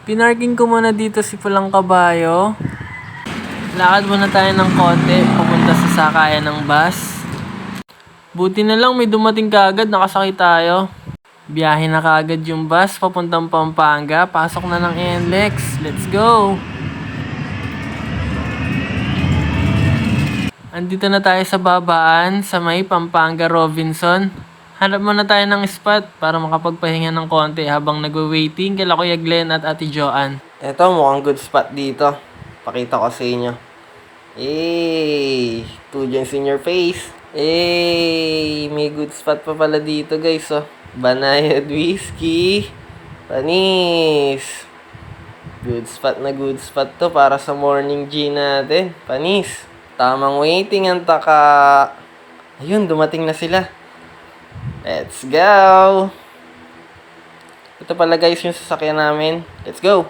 Pinarking ko muna dito si Pulang Kabayo. Lakad muna tayo ng konti, pupunta sa sakayan ng bus. Buti na lang may dumating kaagad, nakasakay tayo. Biyahe na kaagad yung bus, papuntang Pampanga. Pasok na ng NLEX. Let's go! Andito na tayo sa babaan, sa may Pampanga Robinson. Hanap muna tayo ng spot para makapagpahinga ng konti habang nagwe-waiting kila Kuya Glenn at Ate Joanne. Eto, mukhang good spot dito. Pakita ko sa inyo. Hey, 2 gems in your face. Hey, may good spot pa pala dito guys. Oh. Banayad whiskey. Panis. Good spot to para sa morning gin natin. Panis. Tamang waiting ang taka. Ayun, dumating na sila. Let's go! Ito pala guys yung sasakyan namin. Let's go!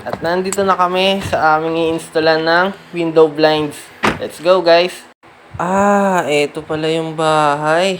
At nandito na kami sa aming i-installan ng window blinds. Let's go guys! Ito pala yung bahay.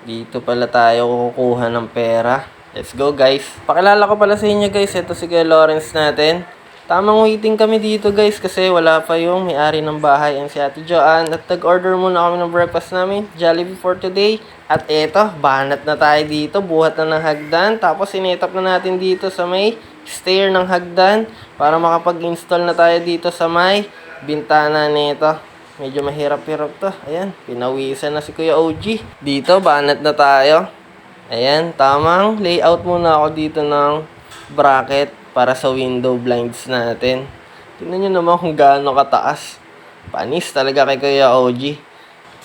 Dito pala tayo kukuha ng pera. Let's go guys! Pakilala ko pala sa inyo guys. Ito si Kuya Lawrence natin. Tamang waiting kami dito guys kasi wala pa yung may-ari ng bahay and si Ate Joanne. At nag-order muna kami ng breakfast namin, Jollibee for today. At eto, banat na tayo dito, buhat na ng hagdan. Tapos sinetap na natin dito sa may stair ng hagdan para makapag-install na tayo dito sa may bintana nito. Medyo mahirap-hirap to. Ayan, pinawisan na si Kuya OG. Dito, banat na tayo. Ayan, tamang layout muna ako dito ng bracket para sa window blinds natin. Tingnan nyo naman kung gaano kataas. Panis talaga kay Kuya OG.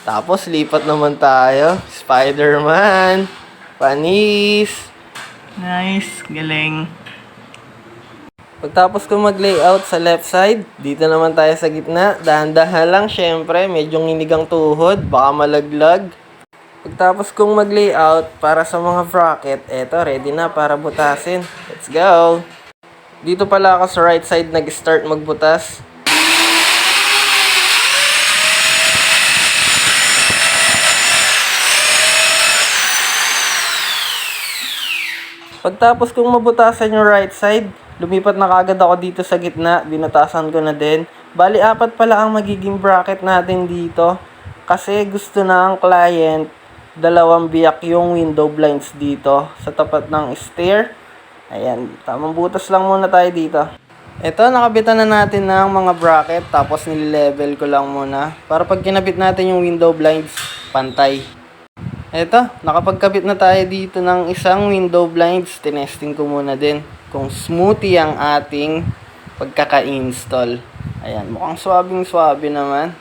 Tapos lipat naman tayo. Spider-Man. Panis. Nice, galing. Pagtapos ko mag-layout sa left side, dito naman tayo sa gitna. Dahan-dahan lang syempre, medyo nginigang tuhod, baka malaglag. Pagtapos kong mag-layout para sa mga bracket, eto ready na para butasin. Let's go! Dito pala ako sa right side nag-start magbutas. Pagtapos kong mabutasan yung right side, lumipat na kagad ako dito sa gitna, binutasan ko na din. Bali, 4 pala ang magiging bracket natin dito. Kasi gusto na ang client, 2 biyak yung window blinds dito sa tapat ng stair. Ayan, tamang butas lang muna tayo dito. Ito, nakabitan na natin ng mga bracket, tapos nililevel ko lang muna. Para pag kinabit natin yung window blinds, pantay. Ito, nakapagkabit na tayo dito ng isang window blinds. Tinesting ko muna din kung smoothie ang ating pagkaka-install. Ayan, mukhang swabing-swabe naman.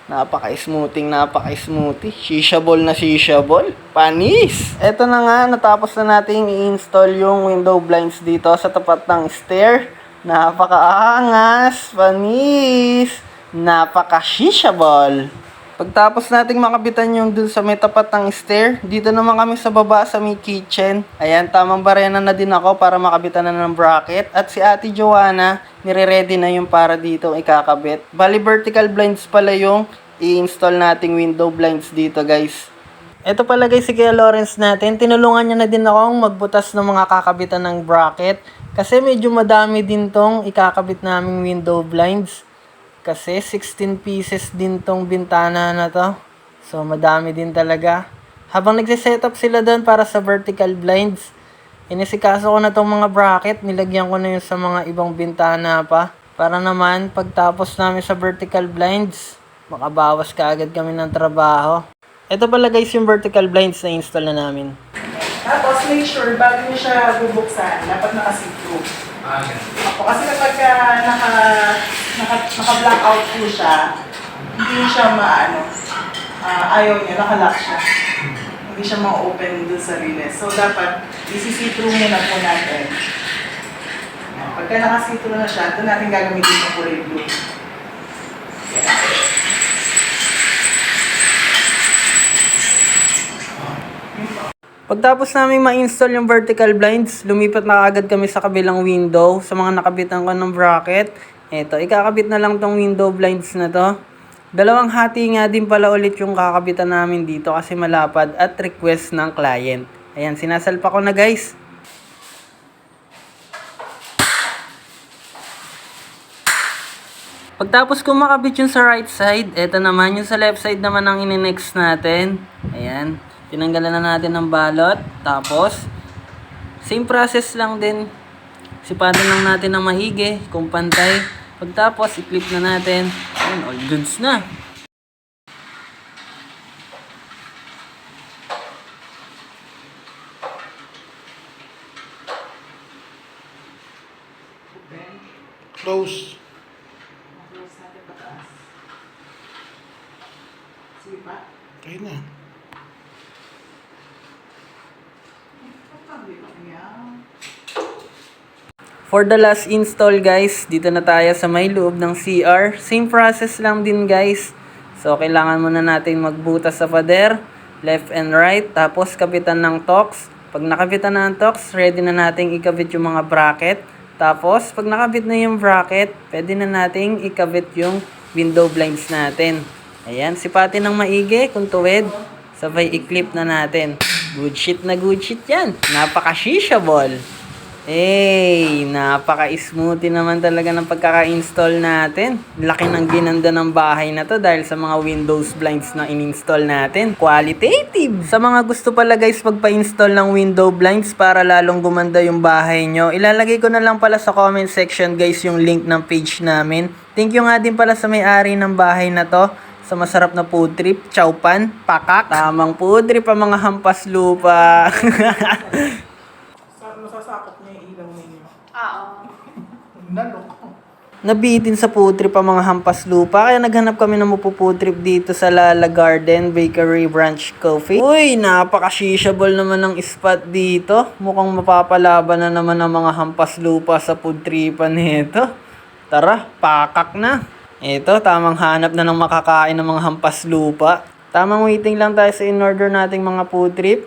Napaka-smoothie. Shishable na shishable. Panis! Eto na nga, natapos na nating i-install yung window blinds dito sa tapat ng stair. Napaka-angas! Panis! Napaka-shishable! Pagtapos nating makabitan yung dun sa may tapat ng stair, dito naman kami sa baba sa may kitchen. Ayan, tamang barena na din ako para makabitan na ng bracket. At si Ate Joanna, nire-ready na yung para dito ikakabit. Bali, vertical blinds pala yung i-install nating window blinds dito guys. Ito pala guys si Kuya Lawrence natin. Tinulungan niya na din akong magbutas ng mga kakabitan ng bracket. Kasi medyo madami din tong ikakabit naming window blinds. Kasi 16 pieces din tong bintana na to. So madami din talaga. Habang nagsisetup sila doon para sa vertical blinds, inisikaso ko na tong mga bracket. Nilagyan ko na yun sa mga ibang bintana pa. Para naman pagtapos namin sa vertical blinds, makabawas kaagad kami ng trabaho. Ito pala guys yung vertical blinds na install na namin. Tapos make sure bago nyo siya bubuksan, dapat naka-see-through. Ako kasi kapag naka-blackout po siya, hindi siya ayaw niya, naka-lock siya. Hindi siya ma-open dun sa release. So dapat isi-see-through muna po natin. Pagka naka-see-through na siya, ito natin gagamitin yung kulay blue. Pagtapos namin ma-install yung vertical blinds, lumipat na agad kami sa kabilang window sa mga nakabitan ko ng bracket. Eto, ikakabit na lang tong window blinds na to. 2 hati nga din pala ulit yung kakabitan namin dito kasi malapad at request ng client. Ayan, sinasalpa ko na guys. Pagtapos ko makabit yung sa right side, eto naman yung sa left side naman ang ininext natin. Ayan, tinanggalan na natin ng balot. Tapos, same process lang din. Sipatin lang natin ng maigi, kung pantay. Pagtapos, i-clip na natin. Ayan, all goods na. Close. Close natin pataas. Sige pa. Kaya na. Ayan. For the last install guys, dito na tayo sa may loob ng CR. Same process lang din guys. So kailangan muna natin magbutas sa pader, left and right, tapos kapitan ng tox. Pag nakapitan na ang tox, ready na nating ikabit yung mga bracket. Tapos pag nakabit na yung bracket, pwede na nating ikabit yung window blinds natin. Ayan, sipatin ng maigi kung tuwid. Sabay i-clip na natin. Good shit na good shit yan. Napaka-shishable. Hey, napaka-smoothie naman talaga ng pagkaka-install natin. Laki ng ginanda ng bahay na to dahil sa mga Windows blinds na in-install natin. Qualitative! Sa mga gusto pala guys magpa-install ng window blinds para lalong gumanda yung bahay nyo, ilalagay ko na lang pala sa comment section guys yung link ng page namin. Thank you nga din pala sa may-ari ng bahay na to. Sa masarap na food trip, chowpan, pakak. Tamang food trip ang mga hampas lupa. Masasakop niya yung ilaw ninyo. Oo. Nalok. Nabitin sa food trip ang mga hampas lupa, kaya naghanap kami ng food trip dito sa Lala Garden Bakery Branch Coffee. Uy, napaka-shishable naman ng spot dito. Mukhang mapapalaban na naman ang mga hampas lupa sa food tripan nito. Tara, pakak na. Ito, tamang hanap na ng makakain ng mga hampas lupa. Tamang waiting lang tayo sa in-order nating mga food trip.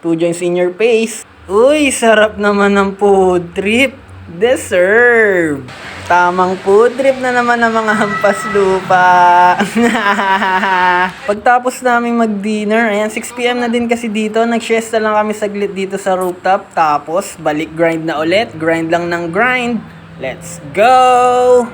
2 joints in your face. Uy, sarap naman ng food trip. Deserve. Tamang food trip na naman ng mga hampas lupa. Pagtapos namin mag-dinner, ayan, 6 PM na din kasi dito. Nag-siesta lang kami saglit dito sa rooftop. Tapos, balik grind na ulit. Grind lang ng grind. Let's go!